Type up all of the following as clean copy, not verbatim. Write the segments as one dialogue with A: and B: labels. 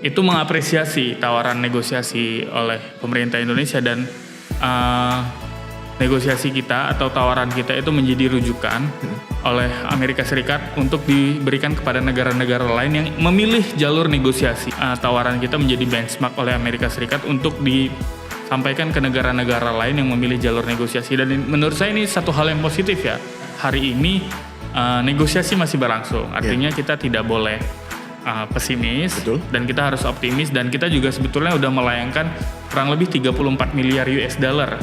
A: itu mengapresiasi tawaran negosiasi oleh pemerintah Indonesia dan negosiasi kita atau tawaran kita itu menjadi rujukan oleh Amerika Serikat untuk diberikan kepada negara-negara lain yang memilih jalur negosiasi. Tawaran kita menjadi benchmark oleh Amerika Serikat untuk disampaikan ke negara-negara lain yang memilih jalur negosiasi. Dan menurut saya ini satu hal yang positif ya. Hari ini negosiasi masih berlangsung, artinya kita tidak boleh pesimis.
B: Betul.
A: Dan kita harus optimis, dan kita juga sebetulnya udah melayangkan kurang lebih 34 miliar US dollar.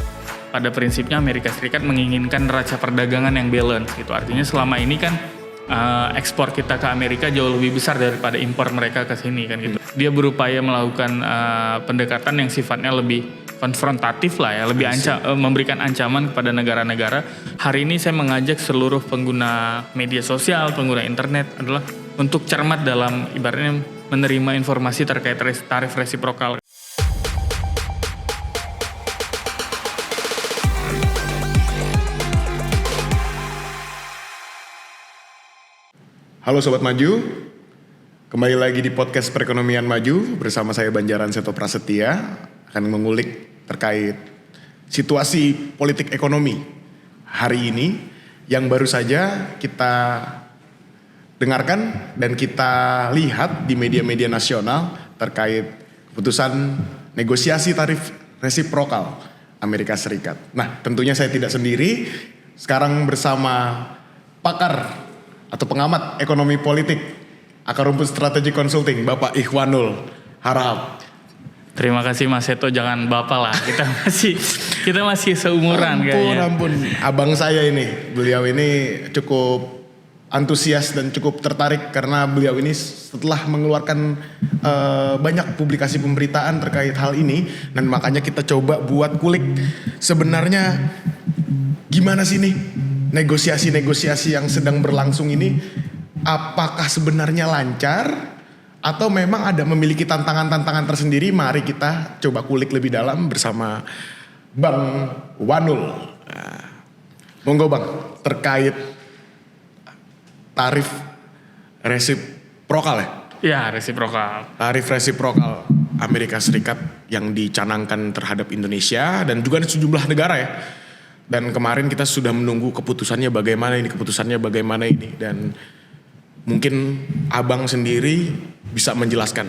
A: Pada prinsipnya Amerika Serikat menginginkan neraca perdagangan yang balance gitu. Artinya selama ini kan ekspor kita ke Amerika jauh lebih besar daripada impor mereka ke sini kan gitu. Dia berupaya melakukan pendekatan yang sifatnya lebih konfrontatif lah ya, lebih memberikan ancaman kepada negara-negara. Hari ini saya mengajak seluruh pengguna media sosial, pengguna internet adalah untuk cermat dalam ibaratnya menerima informasi terkait tarif resiprokal.
B: Halo Sobat Maju, kembali lagi di podcast Perekonomian Maju bersama saya Banjaran Seto Prasetya, akan mengulik terkait situasi politik ekonomi hari ini yang baru saja kita dengarkan dan kita lihat di media-media nasional terkait keputusan negosiasi tarif resiprokal Amerika Serikat. Nah, tentunya saya tidak sendiri, sekarang bersama pakar atau pengamat ekonomi politik Akar Rumput Strategi Consulting, Bapak Ikhwanul Harahap.
A: Terima kasih Mas Seto, jangan bapak lah, kita masih seumuran kayaknya.
B: Ampun, abang saya ini, beliau ini cukup antusias dan cukup tertarik karena beliau ini setelah mengeluarkan banyak publikasi pemberitaan terkait hal ini, dan makanya kita coba buat kulik sebenarnya gimana sih nih negosiasi-negosiasi yang sedang berlangsung ini, apakah sebenarnya lancar atau memang ada memiliki tantangan-tantangan tersendiri? Mari kita coba kulik lebih dalam bersama Bang Wanul. Monggo Bang, terkait tarif resiprokal ya?
A: Ya, resiprokal.
B: Tarif resiprokal Amerika Serikat yang dicanangkan terhadap Indonesia dan juga sejumlah negara ya. Dan kemarin kita sudah menunggu keputusannya bagaimana ini, dan mungkin abang sendiri bisa menjelaskan.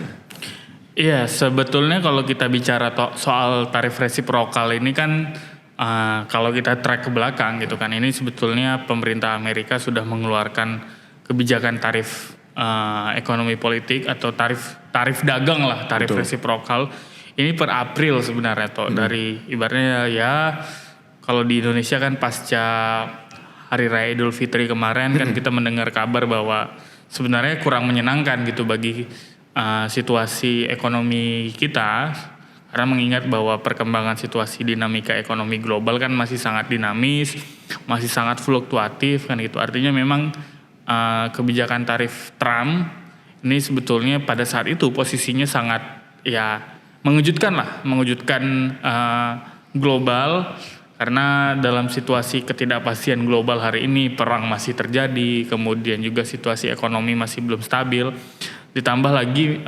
A: Iya, sebetulnya kalau kita bicara soal tarif resiprokal ini kan kalau kita track ke belakang gitu kan, ini sebetulnya pemerintah Amerika sudah mengeluarkan kebijakan tarif ekonomi politik atau tarif dagang lah, tarif
B: Betul.
A: Resiprokal ini per April sebenarnya dari ibaratnya ya. Kalau di Indonesia kan pasca Hari Raya Idul Fitri kemarin kan kita mendengar kabar bahwa sebenarnya kurang menyenangkan gitu bagi situasi ekonomi kita, karena mengingat bahwa perkembangan situasi dinamika ekonomi global kan masih sangat dinamis, masih sangat fluktuatif kan gitu. Artinya memang kebijakan tarif Trump ini sebetulnya pada saat itu posisinya sangat ya mengejutkan global. Karena dalam situasi ketidakpastian global hari ini, perang masih terjadi, kemudian juga situasi ekonomi masih belum stabil, ditambah lagi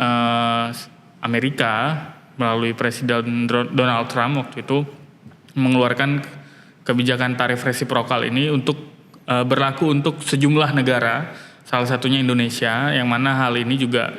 A: Amerika melalui Presiden Donald Trump waktu itu mengeluarkan kebijakan tarif resiprokal ini untuk berlaku untuk sejumlah negara, salah satunya Indonesia, yang mana hal ini juga,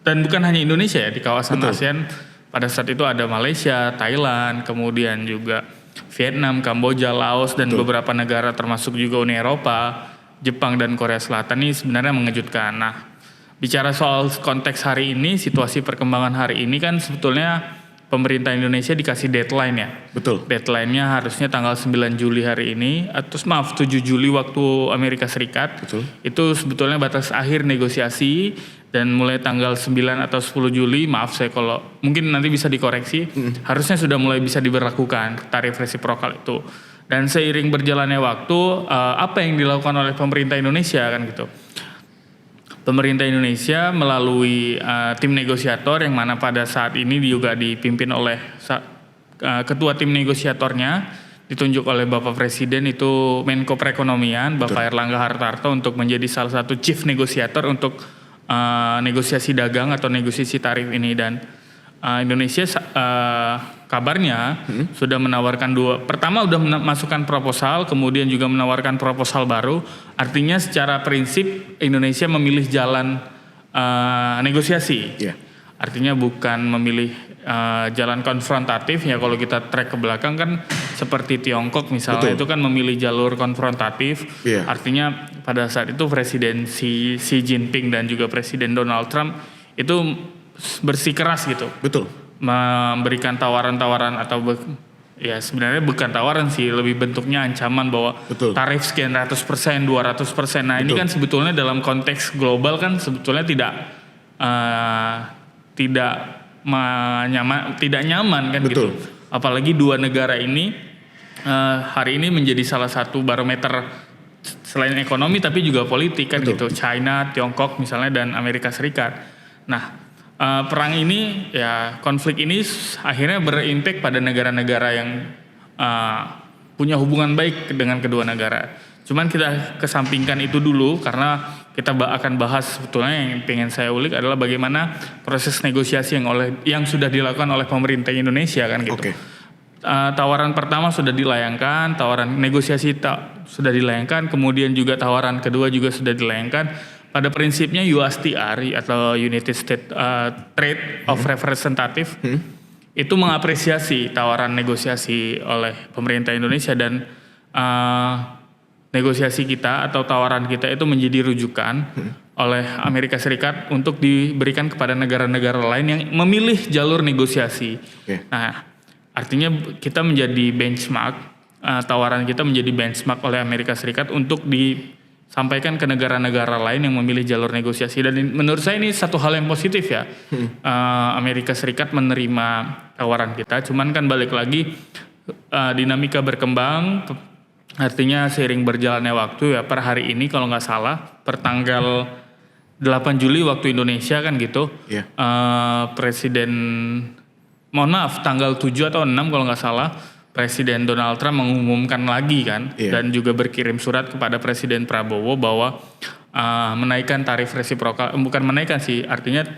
A: dan bukan hanya Indonesia ya, di kawasan ASEAN pada saat itu ada Malaysia, Thailand, kemudian juga Vietnam, Kamboja, Laos, dan beberapa negara termasuk juga Uni Eropa, Jepang, dan Korea Selatan ini sebenarnya mengejutkan. Nah, bicara soal konteks hari ini, situasi perkembangan hari ini kan sebetulnya pemerintah Indonesia dikasih deadline ya.
B: Betul.
A: Deadline-nya harusnya tanggal 9 Juli hari ini, atau 7 Juli waktu Amerika Serikat.
B: Betul.
A: Itu sebetulnya batas akhir negosiasi, dan mulai tanggal 9 atau 10 Juli, maaf saya kalau mungkin nanti bisa dikoreksi, harusnya sudah mulai bisa diberlakukan tarif resiprokal itu. Dan seiring berjalannya waktu, apa yang dilakukan oleh pemerintah Indonesia kan gitu. Pemerintah Indonesia melalui tim negosiator yang mana pada saat ini juga dipimpin oleh ketua tim negosiatornya, ditunjuk oleh Bapak Presiden itu Menko Perekonomian, Bapak Erlangga Hartarto, untuk menjadi salah satu chief negosiator untuk negosiasi dagang atau negosiasi tarif ini. Dan Indonesia kabarnya sudah menawarkan pertama udah memasukkan proposal, kemudian juga menawarkan proposal baru. Artinya secara prinsip Indonesia memilih jalan negosiasi. Artinya bukan memilih jalan konfrontatif ya. Kalau kita track ke belakang kan seperti Tiongkok misalnya, itu kan memilih jalur konfrontatif. Artinya pada saat itu Presiden Xi Jinping dan juga Presiden Donald Trump itu bersikeras gitu. Memberikan tawaran-tawaran atau ya sebenarnya bukan tawaran sih, lebih bentuknya ancaman bahwa tarif sekian ratus %, 200%. Nah ini kan sebetulnya dalam konteks global kan sebetulnya tidak nyaman kan gitu. Apalagi dua negara ini hari ini menjadi salah satu barometer selain ekonomi tapi juga politik kan gitu. China, Tiongkok misalnya dan Amerika Serikat. Nah perang ini ya, konflik ini akhirnya berimpact pada negara-negara yang punya hubungan baik dengan kedua negara. Cuman kita kesampingkan itu dulu karena kita akan bahas sebetulnya yang pengen saya ulik adalah bagaimana proses negosiasi yang sudah dilakukan oleh pemerintah Indonesia kan gitu. Tawaran pertama sudah dilayangkan, tawaran negosiasi sudah dilayangkan, kemudian juga tawaran kedua juga sudah dilayangkan. Pada prinsipnya USTR atau United States Trade of Representative itu mengapresiasi tawaran negosiasi oleh pemerintah Indonesia dan negosiasi kita atau tawaran kita itu menjadi rujukan oleh Amerika Serikat untuk diberikan kepada negara-negara lain yang memilih jalur negosiasi. Nah, artinya kita menjadi benchmark, tawaran kita menjadi benchmark oleh Amerika Serikat untuk disampaikan ke negara-negara lain yang memilih jalur negosiasi. Dan menurut saya ini satu hal yang positif ya. Amerika Serikat menerima tawaran kita, cuman kan balik lagi dinamika berkembang. Artinya seiring berjalannya waktu ya, per hari ini kalau nggak salah per tanggal 8 Juli waktu Indonesia kan gitu, tanggal 7 atau 6 kalau nggak salah, Presiden Donald Trump mengumumkan lagi kan, dan juga berkirim surat kepada Presiden Prabowo bahwa menaikkan tarif resiprokal, bukan menaikkan sih, artinya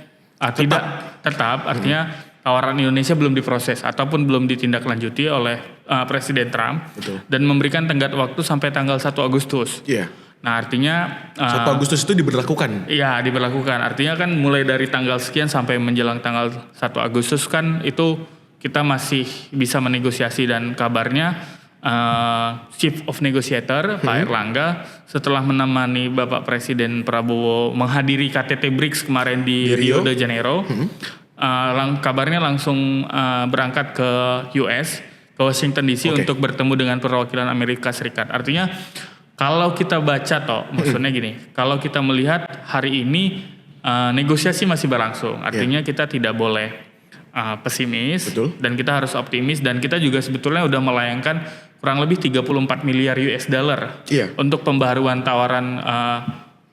A: tetap, artinya tawaran Indonesia belum diproses ataupun belum ditindaklanjuti oleh Presiden Trump. Dan memberikan tenggat waktu sampai tanggal 1 Agustus. Nah artinya
B: 1 Agustus itu diberlakukan?
A: Iya diberlakukan, artinya kan mulai dari tanggal sekian sampai menjelang tanggal 1 Agustus kan itu kita masih bisa menegosiasi. Dan kabarnya Chief of Negotiator Pak Erlangga setelah menemani Bapak Presiden Prabowo menghadiri KTT BRICS kemarin di Rio de Janeiro, kabarnya langsung berangkat ke US, ke Washington DC untuk bertemu dengan perwakilan Amerika Serikat. Artinya kalau kita baca maksudnya gini, kalau kita melihat hari ini negosiasi masih berlangsung, artinya kita tidak boleh pesimis. Dan kita harus optimis, dan kita juga sebetulnya udah melayangkan kurang lebih 34 miliar US dollar untuk pembaharuan tawaran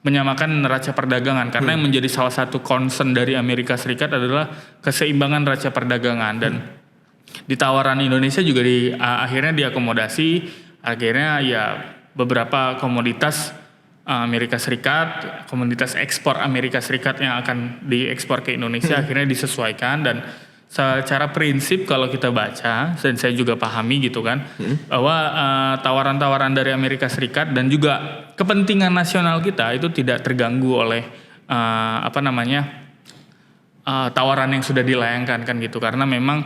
A: menyamakan neraca perdagangan, karena yang menjadi salah satu concern dari Amerika Serikat adalah keseimbangan neraca perdagangan. Dan di tawaran Indonesia juga akhirnya diakomodasi, akhirnya ya beberapa komoditas Amerika Serikat, komoditas ekspor Amerika Serikat yang akan diekspor ke Indonesia akhirnya disesuaikan. Dan secara prinsip kalau kita baca, dan saya juga pahami gitu kan, bahwa tawaran-tawaran dari Amerika Serikat dan juga kepentingan nasional kita itu tidak terganggu oleh tawaran yang sudah dilayangkan kan gitu. Karena memang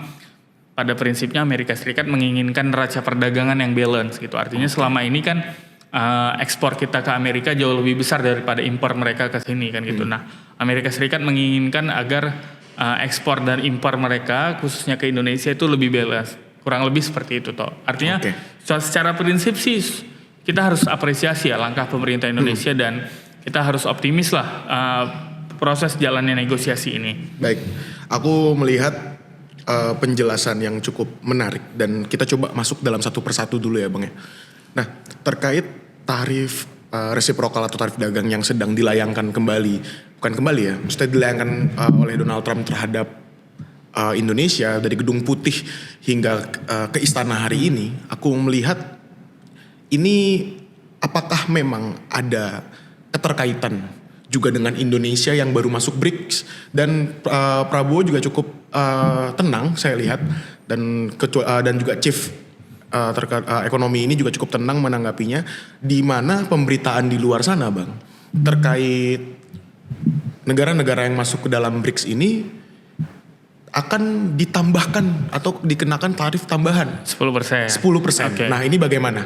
A: pada prinsipnya Amerika Serikat menginginkan neraca perdagangan yang balance gitu. Artinya selama ini kan ekspor kita ke Amerika jauh lebih besar daripada impor mereka ke sini kan gitu. Nah, Amerika Serikat menginginkan agar ekspor dan impor mereka khususnya ke Indonesia itu lebih balance. Kurang lebih seperti itu toh. Artinya secara prinsip sih kita harus apresiasi ya langkah pemerintah Indonesia dan kita harus optimis lah proses jalannya negosiasi ini.
B: Baik, aku melihat penjelasan yang cukup menarik dan kita coba masuk dalam satu persatu dulu ya Bang ya. Nah, terkait tarif resiprokal atau tarif dagang yang sedang dilayangkan maksudnya dilayangkan oleh Donald Trump terhadap Indonesia dari Gedung Putih hingga ke Istana hari ini, aku melihat ini apakah memang ada keterkaitan juga dengan Indonesia yang baru masuk BRICS, dan Prabowo juga cukup tenang saya lihat, dan juga Chief ekonomi ini juga cukup tenang menanggapinya, di mana pemberitaan di luar sana Bang terkait negara-negara yang masuk ke dalam BRICS ini akan ditambahkan atau dikenakan tarif tambahan
A: 10%.
B: 10%.
A: Oke.
B: Nah, ini bagaimana?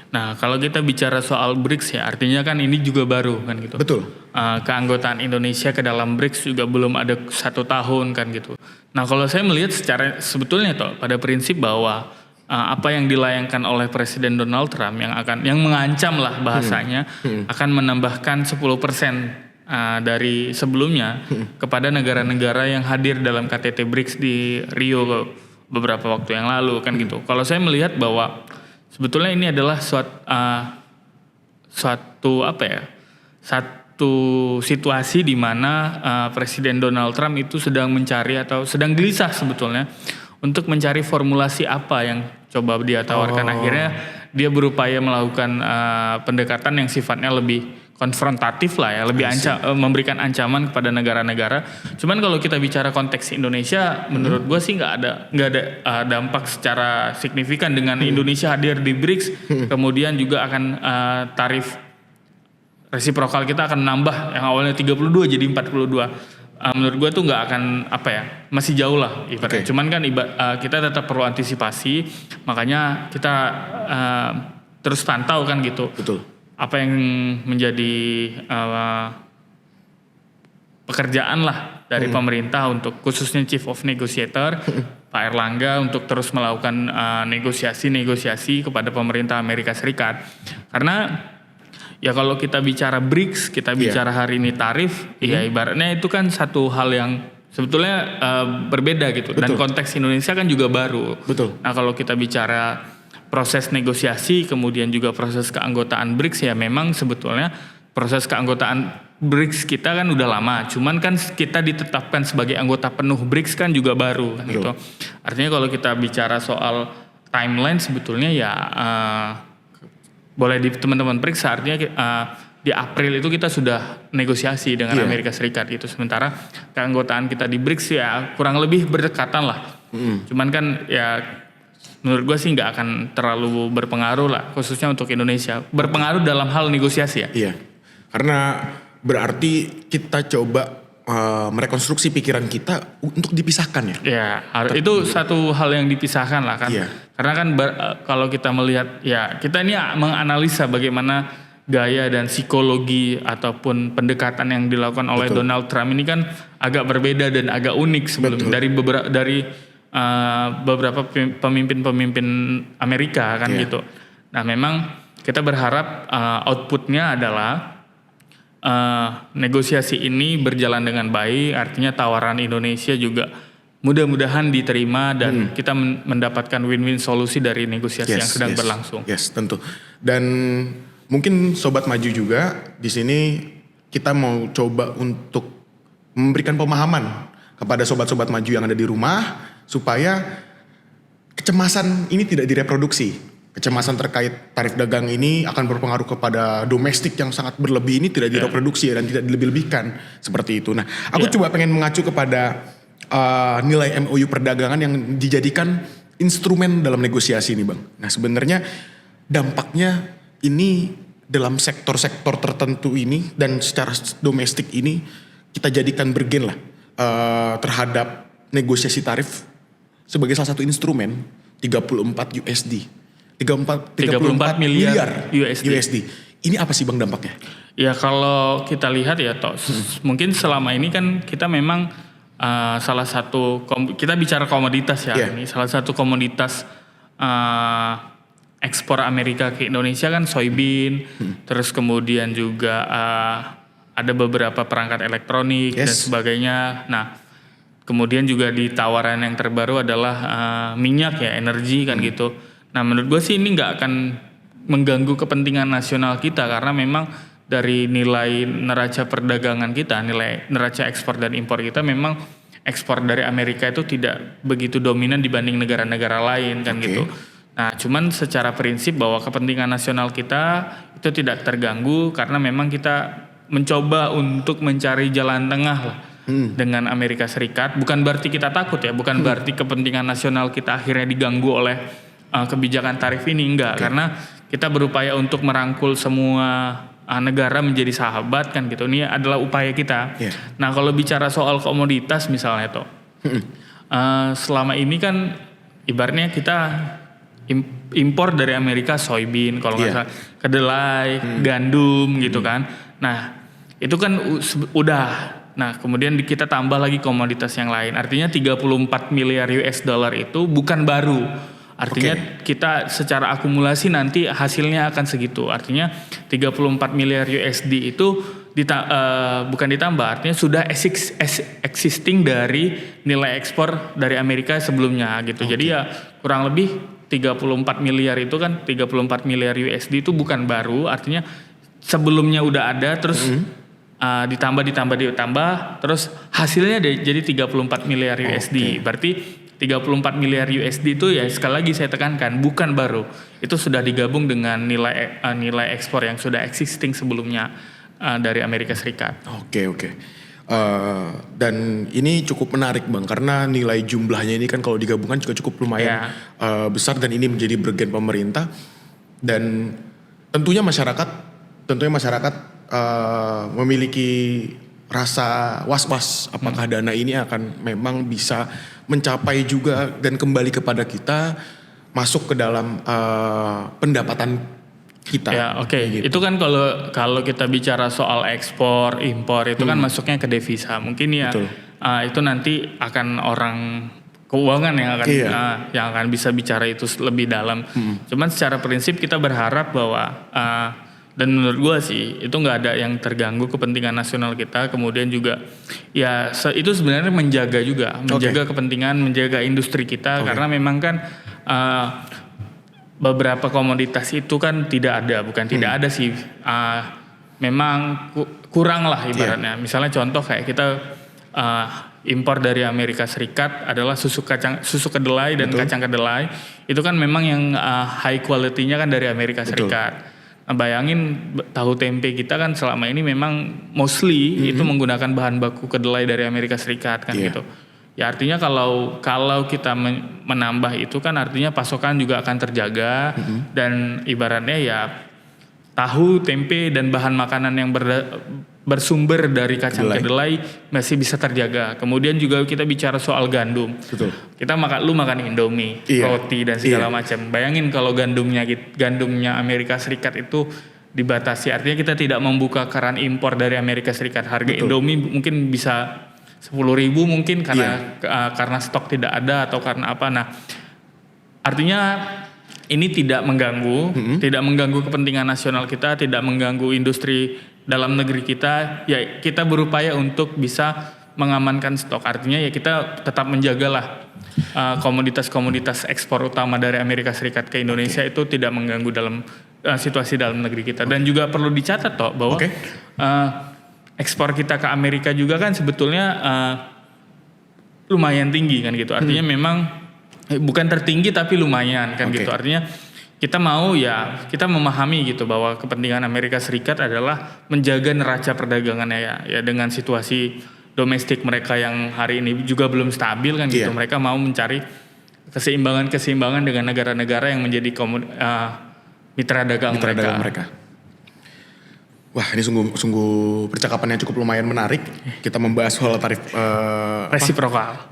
A: Nah, kalau kita bicara soal BRICS ya, artinya kan ini juga baru kan gitu.
B: Betul.
A: Keanggotaan Indonesia ke dalam BRICS juga belum ada 1 tahun kan gitu. Nah, kalau saya melihat secara sebetulnya toh pada prinsip bahwa apa yang dilayangkan oleh Presiden Donald Trump yang mengancam lah bahasanya akan menambahkan 10% dari sebelumnya kepada negara-negara yang hadir dalam KTT BRICS di Rio beberapa waktu yang lalu kan gitu. Kalau saya melihat bahwa sebetulnya ini adalah satu situasi di mana Presiden Donald Trump itu sedang mencari atau sedang gelisah sebetulnya untuk mencari formulasi apa yang coba dia tawarkan. Akhirnya dia berupaya melakukan pendekatan yang sifatnya lebih konfrontatif lah ya, lebih memberikan ancaman kepada negara-negara. Cuman kalau kita bicara konteks Indonesia, menurut gue sih nggak ada dampak secara signifikan dengan Indonesia hadir di BRICS. Kemudian juga akan tarif resiprokal kita akan nambah, yang awalnya 32 jadi 42. Menurut gue tuh nggak akan masih jauh lah ibaratnya. Cuman kan kita tetap perlu antisipasi, makanya kita terus pantau kan gitu.
B: Betul.
A: Apa yang menjadi pekerjaan lah dari pemerintah untuk khususnya Chief of Negotiator Pak Erlangga untuk terus melakukan negosiasi kepada pemerintah Amerika Serikat. Karena ya kalau kita bicara BRICS, kita bicara hari ini tarif, ya ibaratnya itu kan satu hal yang sebetulnya berbeda gitu.
B: Betul.
A: Dan konteks Indonesia kan juga baru.
B: Betul.
A: Nah, kalau kita bicara proses negosiasi kemudian juga proses keanggotaan BRICS, ya memang sebetulnya proses keanggotaan BRICS kita kan udah lama, cuman kan kita ditetapkan sebagai anggota penuh BRICS kan juga baru kan gitu. Artinya kalau kita bicara soal timeline sebetulnya ya boleh di teman-teman periksa, artinya di April itu kita sudah negosiasi dengan Amerika Serikat gitu, sementara keanggotaan kita di BRICS ya kurang lebih berdekatan lah. Cuman kan ya menurut gue sih nggak akan terlalu berpengaruh lah, khususnya untuk Indonesia. Berpengaruh dalam hal negosiasi ya.
B: Iya, karena berarti kita coba merekonstruksi pikiran kita untuk dipisahkan ya.
A: Ya, itu satu hal yang dipisahkan lah kan.
B: Iya.
A: Karena kan kalau kita melihat ya kita ini menganalisa bagaimana gaya dan psikologi ataupun pendekatan yang dilakukan oleh Donald Trump ini kan agak berbeda dan agak unik sebelumnya dari beberapa pemimpin-pemimpin Amerika kan gitu. Nah, memang kita berharap outputnya adalah negosiasi ini berjalan dengan baik, artinya tawaran Indonesia juga mudah-mudahan diterima dan kita mendapatkan win-win solusi dari negosiasi yang sedang berlangsung.
B: Yes, tentu. Dan mungkin Sobat Maju juga di sini kita mau coba untuk memberikan pemahaman kepada sobat-sobat maju yang ada di rumah supaya kecemasan ini tidak direproduksi. Kecemasan terkait tarif dagang ini akan berpengaruh kepada domestik yang sangat berlebih ini tidak direproduksi dan tidak dilebih-lebihkan seperti itu. Nah, aku coba pengen mengacu kepada nilai MOU perdagangan yang dijadikan instrumen dalam negosiasi ini, Bang. Nah, sebenarnya dampaknya ini dalam sektor-sektor tertentu ini dan secara domestik ini kita jadikan bergen lah terhadap negosiasi tarif sebagai salah satu instrumen 34 miliar USD. Ini apa sih Bang dampaknya?
A: Ya kalau kita lihat ya toh mungkin selama ini kan kita memang salah satu kita bicara komoditas ya, ini salah satu komoditas ekspor Amerika ke Indonesia kan soybean, terus kemudian juga ada beberapa perangkat elektronik dan sebagainya. Nah, kemudian juga di tawaran yang terbaru adalah minyak ya, energi kan gitu. Nah, menurut gue sih ini nggak akan mengganggu kepentingan nasional kita karena memang dari nilai neraca perdagangan kita, nilai neraca ekspor dan impor kita memang ekspor dari Amerika itu tidak begitu dominan dibanding negara-negara lain kan gitu. Nah, cuman secara prinsip bahwa kepentingan nasional kita itu tidak terganggu karena memang kita mencoba untuk mencari jalan tengah lah dengan Amerika Serikat. Bukan berarti kita takut ya, bukan berarti kepentingan nasional kita akhirnya diganggu oleh kebijakan tarif ini, enggak. Karena kita berupaya untuk merangkul semua negara menjadi sahabat kan gitu. Ini adalah upaya kita. Nah kalau bicara soal komoditas misalnya toh, selama ini kan ibaratnya kita impor dari Amerika soybean, kalau nggak salah kedelai, gandum gitu kan. Nah itu kan udah. Nah kemudian kita tambah lagi komoditas yang lain. Artinya 34 miliar US dollar itu bukan baru. Artinya kita secara akumulasi nanti hasilnya akan segitu. Artinya 34 miliar USD itu bukan ditambah, artinya sudah existing dari nilai ekspor dari Amerika sebelumnya gitu. Jadi ya kurang lebih 34 miliar itu kan 34 miliar USD itu bukan baru, artinya sebelumnya udah ada terus ditambah terus hasilnya jadi 34 miliar USD. Berarti 34 miliar USD itu ya sekali lagi saya tekankan bukan baru. Itu sudah digabung dengan nilai ekspor yang sudah existing sebelumnya dari Amerika Serikat.
B: Oke. Dan ini cukup menarik Bang, karena nilai jumlahnya ini kan kalau digabungkan juga cukup lumayan besar, dan ini menjadi bergen pemerintah. Dan tentunya masyarakat memiliki rasa was-was apakah dana ini akan memang bisa mencapai juga dan kembali kepada kita, masuk ke dalam pendapatan kita.
A: Ya gitu. Itu kan kalau kita bicara soal ekspor impor itu kan masuknya ke devisa. Mungkin ya itu nanti akan orang keuangan yang akan bisa bicara itu lebih dalam. Cuman secara prinsip kita berharap bahwa dan menurut gue sih itu nggak ada yang terganggu kepentingan nasional kita. Kemudian juga ya itu sebenarnya menjaga kepentingan, menjaga industri kita. Karena memang kan beberapa komoditas itu kan tidak ada sih, memang kurang lah ibaratnya. Misalnya contoh kayak kita impor dari Amerika Serikat adalah susu kedelai dan kacang kedelai. Itu kan memang yang high quality-nya kan dari Amerika Serikat. Nah, bayangin tahu tempe kita kan selama ini memang mostly itu menggunakan bahan baku kedelai dari Amerika Serikat kan gitu. Ya artinya kalau kita menambah itu kan artinya pasokan juga akan terjaga, dan ibaratnya ya tahu, tempe dan bahan makanan yang bersumber dari kacang kedelai masih bisa terjaga. Kemudian juga kita bicara soal gandum. Kita makan Indomie, roti dan segala macam. Bayangin kalau gandumnya Amerika Serikat itu dibatasi, artinya kita tidak membuka keran impor dari Amerika Serikat. Harga Indomie mungkin bisa 10.000 mungkin karena stok tidak ada atau karena apa. Nah, artinya ini tidak mengganggu kepentingan nasional kita, tidak mengganggu industri dalam negeri kita. Ya kita berupaya untuk bisa mengamankan stok. Artinya ya kita tetap menjagalah komoditas-komoditas ekspor utama dari Amerika Serikat ke Indonesia itu tidak mengganggu dalam situasi dalam negeri kita. Dan juga perlu dicatat toh bahwa ekspor kita ke Amerika juga kan sebetulnya lumayan tinggi kan gitu. Artinya memang bukan tertinggi tapi lumayan kan gitu. Artinya kita memahami gitu bahwa kepentingan Amerika Serikat adalah menjaga neraca perdagangannya ya dengan situasi domestik mereka yang hari ini juga belum stabil kan gitu. Mereka mau mencari keseimbangan dengan negara-negara yang menjadi mitra dagang mereka. Wah, ini sungguh percakapan yang cukup lumayan menarik. Kita membahas soal tarif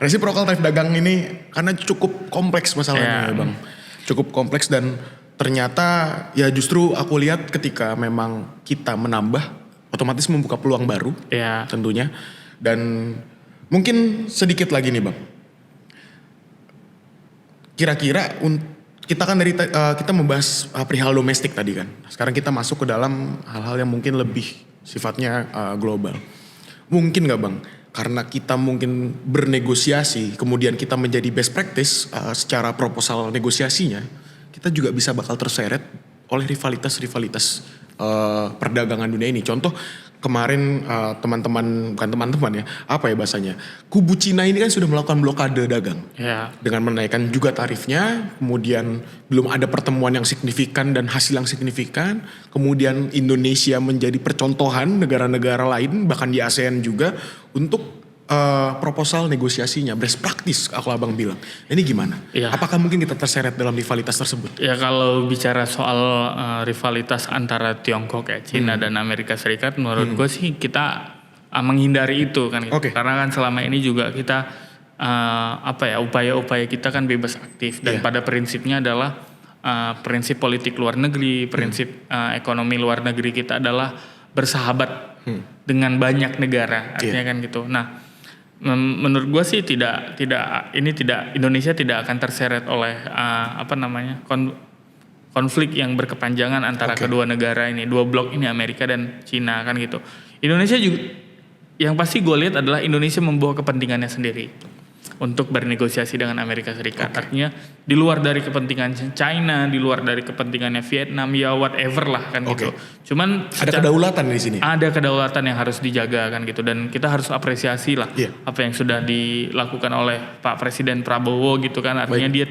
A: resiprokal tarif dagang ini karena cukup kompleks masalahnya ya Bang. Cukup kompleks, dan ternyata ya justru aku lihat ketika memang kita menambah otomatis membuka peluang baru tentunya. Dan mungkin sedikit lagi nih Bang. Kira-kira kita kan kita membahas perihal domestik tadi kan. Sekarang kita masuk ke dalam hal-hal yang mungkin lebih sifatnya global. Mungkin nggak Bang, karena kita mungkin bernegosiasi, kemudian kita menjadi best practice secara proposal negosiasinya, kita juga bisa bakal terseret oleh rivalitas perdagangan dunia ini. Contoh
B: kemarin bukan teman-teman ya, apa ya bahasanya, kubu Cina ini kan sudah melakukan blokade dagang
A: Ya.
B: dengan menaikkan juga tarifnya, kemudian belum ada pertemuan yang signifikan dan hasil yang signifikan, kemudian Indonesia menjadi percontohan negara-negara lain bahkan di ASEAN juga untuk proposal negosiasinya best practice, kalau abang bilang. Ini gimana?
A: Ya.
B: Apakah mungkin kita terseret dalam rivalitas tersebut?
A: Ya kalau bicara soal rivalitas antara Tiongkok ya, Cina dan Amerika Serikat, menurut gue sih kita menghindari itu kan.
B: Oke.
A: Karena kan selama ini juga kita upaya-upaya kita kan bebas aktif dan
B: Iya.
A: pada prinsipnya adalah prinsip politik luar negeri, prinsip ekonomi luar negeri kita adalah bersahabat dengan banyak negara, artinya kan gitu. Nah, menurut gue sih Indonesia tidak akan terseret oleh konflik yang berkepanjangan antara kedua negara ini, dua blok ini, Amerika dan Cina kan gitu. Indonesia juga yang pasti gue lihat adalah Indonesia membawa kepentingannya sendiri untuk bernegosiasi dengan Amerika Serikat. Artinya di luar dari kepentingan China, di luar dari kepentingannya Vietnam, ya whatever lah kan gitu. Cuman
B: Ada kedaulatan di sini.
A: ada kedaulatan yang harus dijaga kan gitu, dan kita harus apresiasi lah apa yang sudah dilakukan oleh Pak Presiden Prabowo gitu kan. Artinya dia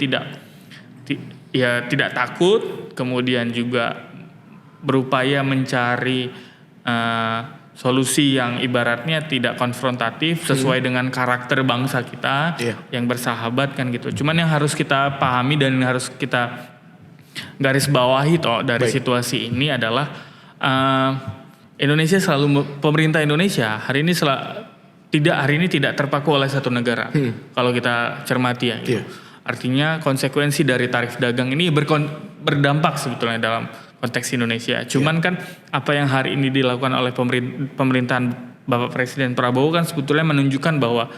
A: tidak takut, kemudian juga berupaya mencari solusi yang ibaratnya tidak konfrontatif sesuai dengan karakter bangsa kita yang bersahabat kan gitu. Cuman yang harus kita pahami dan harus kita garis bawahi dari situasi ini adalah pemerintah Indonesia hari ini tidak terpaku oleh satu negara. Kalau kita cermati ya. Gitu. Artinya konsekuensi dari tarif dagang ini berdampak sebetulnya dalam konteks Indonesia. Cuman kan apa yang hari ini dilakukan oleh pemerintahan Bapak Presiden Prabowo kan sebetulnya menunjukkan bahwa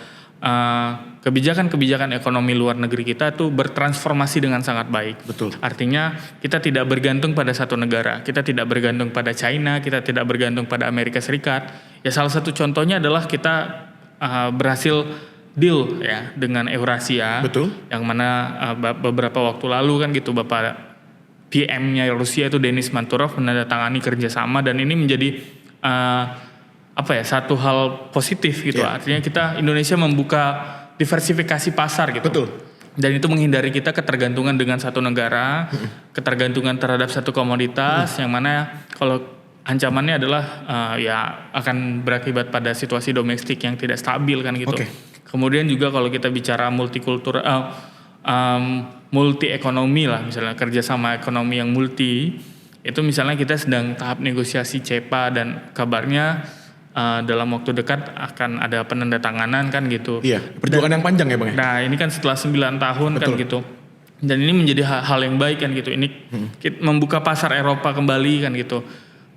A: kebijakan-kebijakan ekonomi luar negeri kita tuh bertransformasi dengan sangat baik.
B: Betul.
A: Artinya kita tidak bergantung pada satu negara, kita tidak bergantung pada China, kita tidak bergantung pada Amerika Serikat. Ya salah satu contohnya adalah kita berhasil deal ya dengan Eurasia.
B: Betul.
A: Yang mana beberapa waktu lalu kan gitu Bapak PM-nya Rusia itu Denis Manturov menandatangani kerjasama, dan ini menjadi satu hal positif gitu. Artinya Indonesia membuka diversifikasi pasar gitu.
B: Betul.
A: Dan itu menghindari kita ketergantungan dengan satu negara, ketergantungan terhadap satu komoditas yang mana kalau ancamannya adalah akan berakibat pada situasi domestik yang tidak stabil kan gitu. Kemudian juga kalau kita bicara multi ekonomi lah, misalnya kerjasama ekonomi yang multi, itu misalnya kita sedang tahap negosiasi CEPA dan kabarnya dalam waktu dekat akan ada penandatanganan kan gitu.
B: Iya, perjuangan yang panjang ya Bang.
A: Nah ini kan setelah 9 tahun kan gitu. Dan ini menjadi hal yang baik kan gitu. Ini membuka pasar Eropa kembali kan gitu.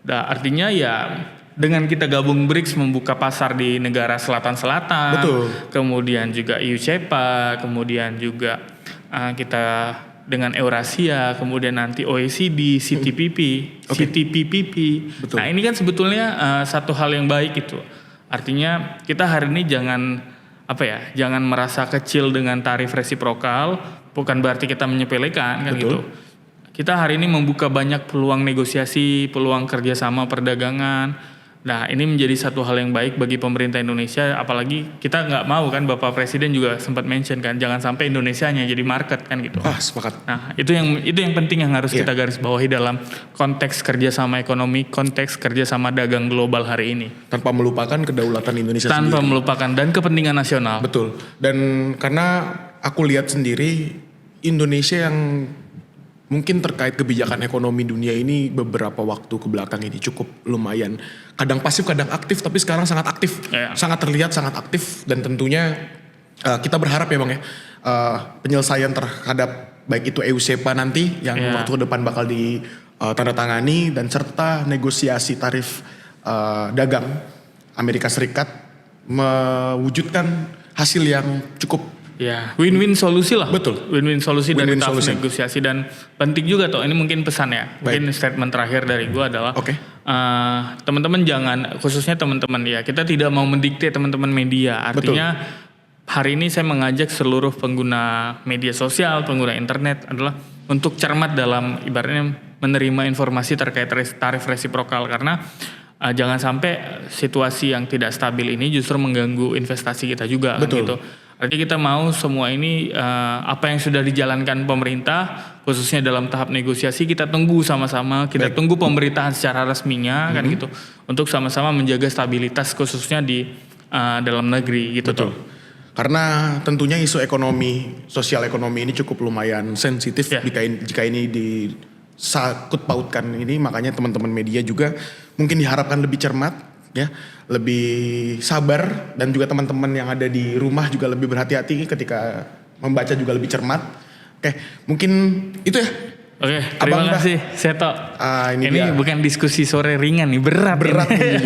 A: Nah, artinya ya dengan kita gabung BRICS membuka pasar di negara selatan-selatan.
B: Betul.
A: Kemudian juga EU CEPA, kemudian juga kita dengan Eurasia, kemudian nanti OECD, CTPP.
B: Betul.
A: Nah ini kan sebetulnya satu hal yang baik itu. Artinya kita hari ini jangan merasa kecil dengan tarif resiprokal, bukan berarti kita menyepelekan kan gitu. Kita hari ini membuka banyak peluang negosiasi, peluang kerjasama perdagangan. Nah ini menjadi satu hal yang baik bagi pemerintah Indonesia, apalagi kita nggak mau kan, Bapak Presiden juga sempat mention kan, jangan sampai Indonesia hanya jadi market kan gitu.
B: Sepakat.
A: Nah itu yang penting yang harus kita garis bawahi dalam konteks kerjasama ekonomi, konteks kerjasama dagang global hari ini.
B: Tanpa melupakan kedaulatan Indonesia sendiri.
A: Tanpa melupakan dan kepentingan nasional.
B: Betul. Dan karena aku lihat sendiri Indonesia yang mungkin terkait kebijakan ekonomi dunia ini beberapa waktu ke belakang ini cukup lumayan. Kadang pasif, kadang aktif, tapi sekarang sangat aktif. Sangat terlihat, sangat aktif. Dan tentunya kita berharap ya Bang ya, penyelesaian terhadap baik itu EU CEPA nanti yang waktu ke depan bakal ditandatangani, dan serta negosiasi tarif dagang Amerika Serikat mewujudkan hasil yang cukup
A: win-win solusi lah.
B: Betul.
A: Win-win solusi dari tahap negosiasi. Dan penting juga ini mungkin pesan ya. Mungkin statement terakhir dari gue adalah teman-teman jangan, khususnya teman-teman ya, kita tidak mau mendikte teman-teman media. Artinya hari ini saya mengajak seluruh pengguna media sosial, pengguna internet adalah untuk cermat dalam ibaratnya menerima informasi terkait tarif resiprokal, karena jangan sampai situasi yang tidak stabil ini justru mengganggu investasi kita juga.
B: Betul.
A: Gitu. Artinya kita mau semua ini apa yang sudah dijalankan pemerintah khususnya dalam tahap negosiasi kita tunggu sama-sama, kita tunggu pemerintahan secara resminya kan gitu untuk sama-sama menjaga stabilitas khususnya di dalam negeri gitu.
B: Betul. Karena tentunya isu ekonomi, sosial ekonomi ini cukup lumayan sensitif jika ini disangkut pautkan ini, makanya teman-teman media juga mungkin diharapkan lebih cermat ya, lebih sabar, dan juga teman-teman yang ada di rumah juga lebih berhati-hati ketika membaca juga lebih cermat. Oke, mungkin itu ya.
A: Oke, terima kasih Seto. Ini bukan diskusi sore ringan nih, berat
B: nih.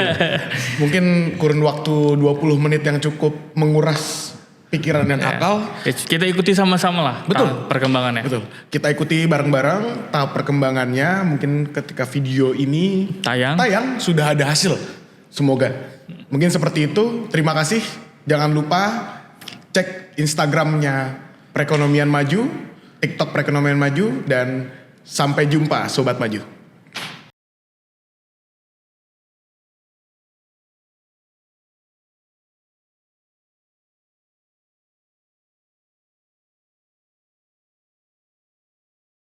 B: Mungkin kurun waktu 20 menit yang cukup menguras pikiran dan akal.
A: Kita ikuti sama-sama lah.
B: Betul.
A: Perkembangannya.
B: Betul. Kita ikuti bareng-bareng tahap perkembangannya. Mungkin ketika video ini tayang sudah ada hasil. Semoga. Mungkin seperti itu. Terima kasih. Jangan lupa cek Instagramnya Perekonomian Maju, TikTok Perekonomian Maju, dan sampai jumpa Sobat Maju.